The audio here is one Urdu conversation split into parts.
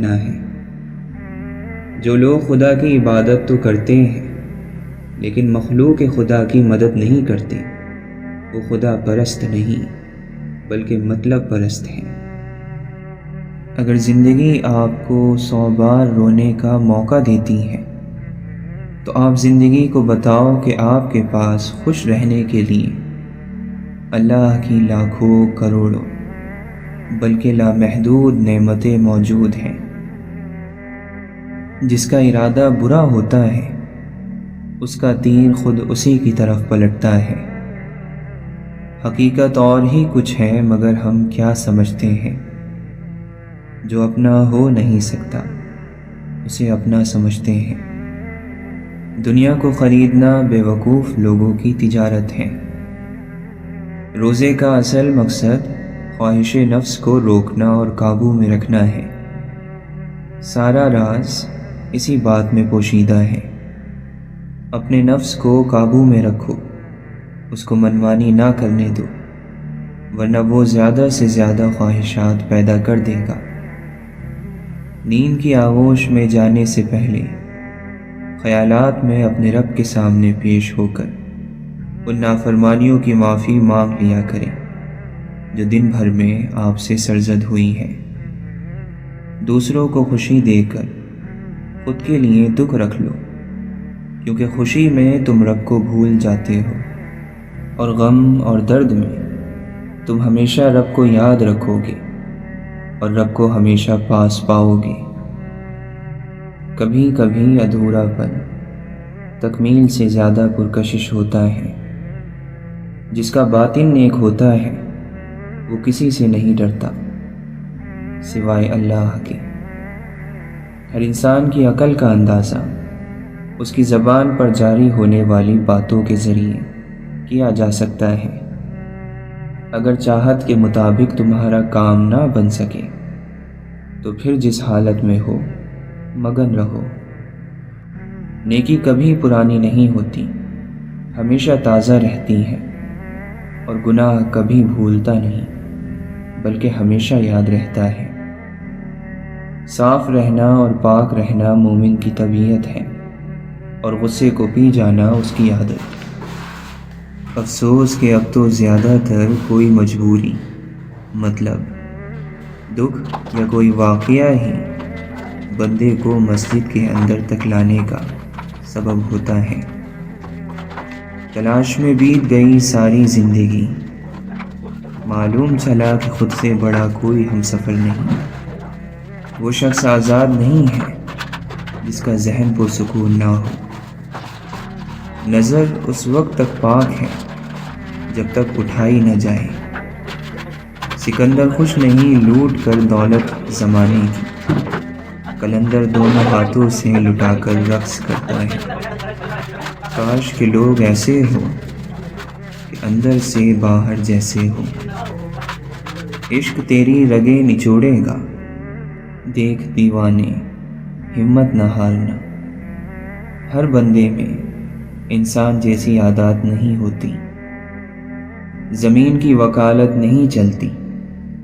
معنی ہے۔ جو لوگ خدا کی عبادت تو کرتے ہیں لیکن مخلوق خدا کی مدد نہیں کرتے، وہ خدا پرست نہیں بلکہ مطلب پرست ہیں۔ اگر زندگی آپ کو 100 بار رونے کا موقع دیتی ہے تو آپ زندگی کو بتاؤ کہ آپ کے پاس خوش رہنے کے لیے اللہ کی لاکھوں کروڑوں بلکہ لامحدود نعمتیں موجود ہیں۔ جس کا ارادہ برا ہوتا ہے اس کا تیر خود اسی کی طرف پلٹتا ہے۔ حقیقت اور ہی کچھ ہے مگر ہم کیا سمجھتے ہیں۔ جو اپنا ہو نہیں سکتا اسے اپنا سمجھتے ہیں۔ دنیا کو خریدنا بے وقوف لوگوں کی تجارت ہے۔ روزے کا اصل مقصد خواہش نفس کو روکنا اور قابو میں رکھنا ہے۔ سارا راز اسی بات میں پوشیدہ ہے۔ اپنے نفس کو قابو میں رکھو، اس کو منمانی نہ کرنے دو، ورنہ وہ زیادہ سے زیادہ خواہشات پیدا کر دے گا۔ نیند کی آغوش میں جانے سے پہلے خیالات میں اپنے رب کے سامنے پیش ہو کر ان نافرمانیوں کی معافی مانگ لیا کریں جو دن بھر میں آپ سے سرزد ہوئی ہیں۔ دوسروں کو خوشی دے کر خود کے لیے دکھ رکھ لو، کیونکہ خوشی میں تم رب کو بھول جاتے ہو اور غم اور درد میں تم ہمیشہ رب کو یاد رکھو گے اور رب کو ہمیشہ پاس پاؤ گے۔ کبھی کبھی ادھورا پن تکمیل سے زیادہ پرکشش ہوتا ہے۔ جس کا باطن نیک ہوتا ہے وہ کسی سے نہیں ڈرتا سوائے اللہ کے۔ ہر انسان کی عقل کا اندازہ اس کی زبان پر جاری ہونے والی باتوں کے ذریعے کیا جا سکتا ہے۔ اگر چاہت کے مطابق تمہارا کام نہ بن سکے تو پھر جس حالت میں ہو مگن رہو۔ نیکی کبھی پرانی نہیں ہوتی، ہمیشہ تازہ رہتی ہے، اور گناہ کبھی بھولتا نہیں بلکہ ہمیشہ یاد رہتا ہے۔ صاف رہنا اور پاک رہنا مومن کی طبیعت ہے اور غصے کو پی جانا اس کی عادت۔ افسوس کہ اب تو زیادہ تر کوئی مجبوری، مطلب دکھ یا کوئی واقعہ ہی بندے کو مسجد کے اندر تک لانے کا سبب ہوتا ہے۔ تلاش میں بیت گئی ساری زندگی، معلوم چلا کہ خود سے بڑا کوئی ہم سفر نہیں۔ وہ شخص آزاد نہیں ہے جس کا ذہن پرسکون نہ ہو۔ نظر اس وقت تک پاک ہے جب تک اٹھائی نہ جائے۔ سکندر خوش نہیں لوٹ کر دولت زمانے کی، قلندر دونوں ہاتھوں سے لٹا کر رقص کرتا ہے۔ کاش کہ لوگ ایسے ہوں کہ اندر سے باہر جیسے ہو۔ عشق تیری رگیں نچوڑے گا، دیکھ دیوانے ہمت نہ ہارنا۔ ہر بندے میں انسان جیسی عادات نہیں ہوتی۔ زمین کی وکالت نہیں چلتی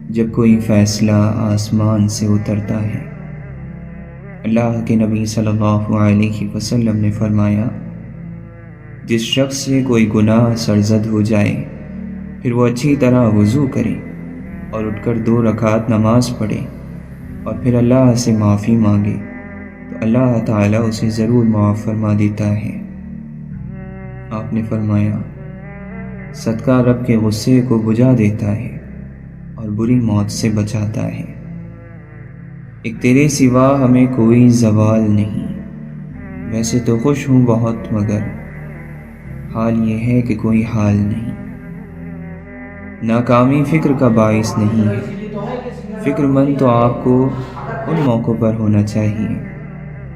جب کوئی فیصلہ آسمان سے اترتا ہے۔ اللہ کے نبی صلی اللہ علیہ وسلم نے فرمایا، جس شخص سے کوئی گناہ سرزد ہو جائے پھر وہ اچھی طرح وضو کرے اور اٹھ کر 2 رکعت نماز پڑھے اور پھر اللہ سے معافی مانگے تو اللہ تعالیٰ اسے ضرور معاف فرما دیتا ہے۔ آپ نے فرمایا، صدقہ رب کے غصے کو بجھا دیتا ہے اور بری موت سے بچاتا ہے۔ ایک تیرے سوا ہمیں کوئی زوال نہیں، ویسے تو خوش ہوں بہت مگر حال یہ ہے کہ کوئی حال نہیں۔ ناکامی فکر کا باعث نہیں ہے، فکر مند تو آپ کو ان موقعوں پر ہونا چاہیے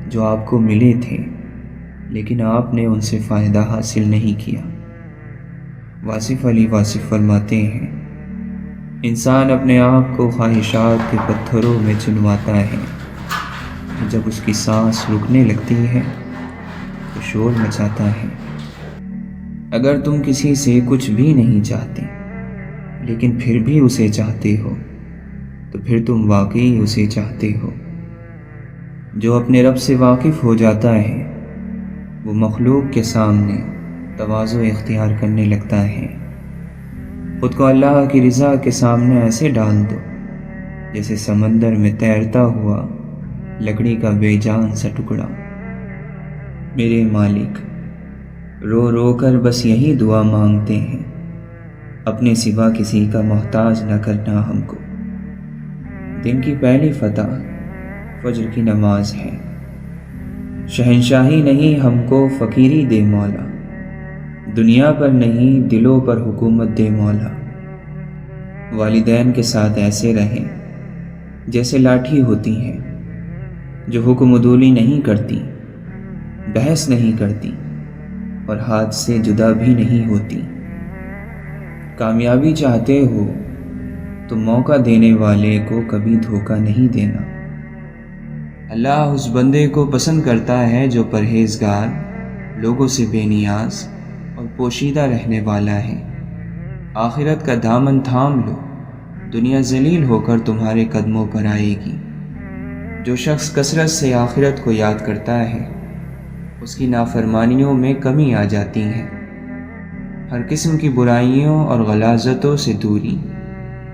جو آپ کو ملے تھے لیکن آپ نے ان سے فائدہ حاصل نہیں کیا۔ واصف علی واصف فرماتے ہیں، انسان اپنے آپ کو خواہشات کے پتھروں میں چنواتا ہے، جب اس کی سانس رکنے لگتی ہے تو شور مچاتا ہے۔ اگر تم کسی سے کچھ بھی نہیں چاہتے لیکن پھر بھی اسے چاہتے ہو تو پھر تم واقعی اسے چاہتے ہو۔ جو اپنے رب سے واقف ہو جاتا ہے وہ مخلوق کے سامنے تواضع اختیار کرنے لگتا ہے۔ خود کو اللہ کی رضا کے سامنے ایسے ڈال دو جیسے سمندر میں تیرتا ہوا لکڑی کا بے جان سا ٹکڑا۔ میرے مالک، رو رو کر بس یہی دعا مانگتے ہیں، اپنے سوا کسی کا محتاج نہ کرنا ہم کو۔ دن کی پہلی فتح فجر کی نماز ہے۔ شہنشاہی نہیں ہم کو فقیری دے مولا، دنیا پر نہیں دلوں پر حکومت دے مولا۔ والدین کے ساتھ ایسے رہیں جیسے لاٹھی ہوتی ہیں جو حکم عدولی نہیں کرتی، بحث نہیں کرتی اور ہاتھ سے جدا بھی نہیں ہوتی۔ کامیابی چاہتے ہو تو موقع دینے والے کو کبھی دھوکہ نہیں دینا۔ اللہ اس بندے کو پسند کرتا ہے جو پرہیزگار، لوگوں سے بے نیاز اور پوشیدہ رہنے والا ہے۔ آخرت کا دامن تھام لو، دنیا ذلیل ہو کر تمہارے قدموں پر آئے گی۔ جو شخص کثرت سے آخرت کو یاد کرتا ہے اس کی نافرمانیوں میں کمی آ جاتی ہے۔ ہر قسم کی برائیوں اور غلاظتوں سے دوری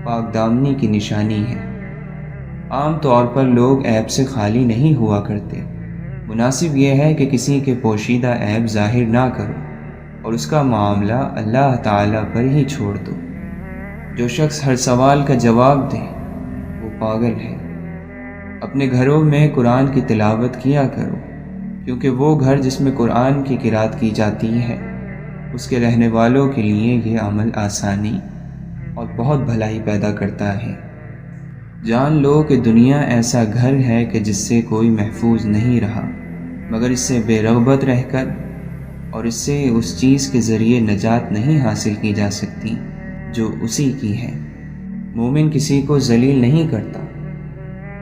پاک دامنی کی نشانی ہے۔ عام طور پر لوگ عیب سے خالی نہیں ہوا کرتے۔ مناسب یہ ہے کہ کسی کے پوشیدہ عیب ظاہر نہ کرو اور اس کا معاملہ اللہ تعالیٰ پر ہی چھوڑ دو۔ جو شخص ہر سوال کا جواب دے وہ پاگل ہے۔ اپنے گھروں میں قرآن کی تلاوت کیا کرو، کیونکہ وہ گھر جس میں قرآن کی قرأت کی جاتی ہے اس کے رہنے والوں کے لیے یہ عمل آسانی اور بہت بھلائی پیدا کرتا ہے۔ جان لو کہ دنیا ایسا گھر ہے کہ جس سے کوئی محفوظ نہیں رہا مگر اس سے بے رغبت رہ کر، اور اس سے اس چیز کے ذریعے نجات نہیں حاصل کی جا سکتی جو اسی کی ہے۔ مومن کسی کو ذلیل نہیں کرتا،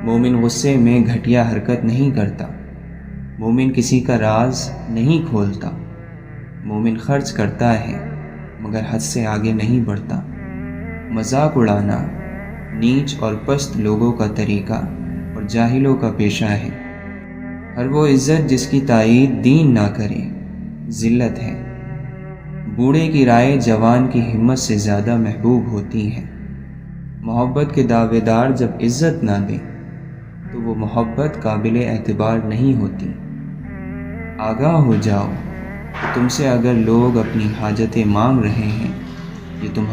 مومن غصے میں گھٹیا حرکت نہیں کرتا، مومن کسی کا راز نہیں کھولتا، مومن خرچ کرتا ہے مگر حد سے آگے نہیں بڑھتا۔ مذاق اڑانا نیچ اور پست لوگوں کا طریقہ اور جاہلوں کا پیشہ ہے۔ ہر وہ عزت جس کی تائید دین نہ کرے ذلت ہے۔ بوڑھے کی رائے جوان کی ہمت سے زیادہ محبوب ہوتی ہے۔ محبت کے دعوے دار جب عزت نہ دیں تو وہ محبت قابل اعتبار نہیں ہوتی۔ آگاہ ہو جاؤ کہ تم سے اگر لوگ اپنی حاجتیں مانگ رہے ہیں یہ تمہارا